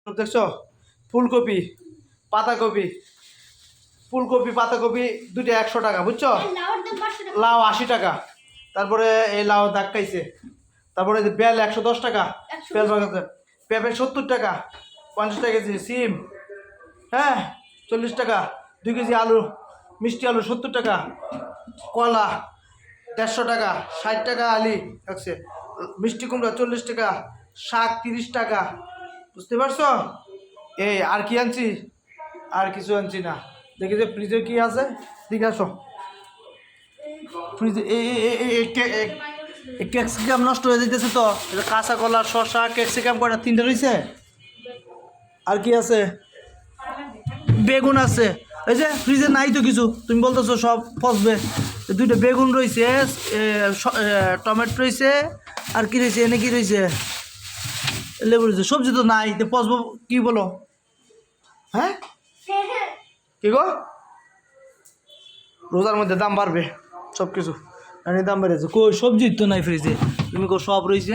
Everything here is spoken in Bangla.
দেখছো ফুলকপি পাতাকপি পাতাকপি দুটো 100 টাকা বুঝছো। লাউ 80 টাকা। তারপরে এই লাউ দাগ খাইছে। তারপরে বেল 110 টাকা। বেল পেঁপে 70 টাকা 50 টাকা কেজি। সিম হ্যাঁ 40 টাকা। 2 কেজি আলু মিষ্টি আলু 70 টাকা। কলা 150 টাকা। 60 টাকা আলি রাখছে। মিষ্টি কুমড়া 40 টাকা। শাক 30 টাকা। বুঝতে পারছো? এই আর কি আনছি? আর কিছু আনছি না। দেখি যে ফ্রিজে কি আছে। ঠিক আছে ফ্রিজে ক্যাপসিকাম নষ্ট হয়ে যেতেছে তো। কাঁচা কলা শসা ক্যাপসিকাম কয়টা 3টে রয়েছে। আর কি আছে? বেগুন আছে। এই যে ফ্রিজে নাই তো কিছু, তুমি বলতেছো সব ফসবে। 2টা বেগুন রয়েছে, টমেটো রয়েছে, আর কি রয়েছে এনে কি রয়েছে, লেবু রয়েছে। সবজি তো নাই, তো ফসবো কি বলো? হ্যাঁ কি গো? রোজার মধ্যে দাম বাড়বে সব কিছু, দাম বেড়েছে। কই সবজি তো নাই ফ্রিজে, তুমি কো সব রয়েছে।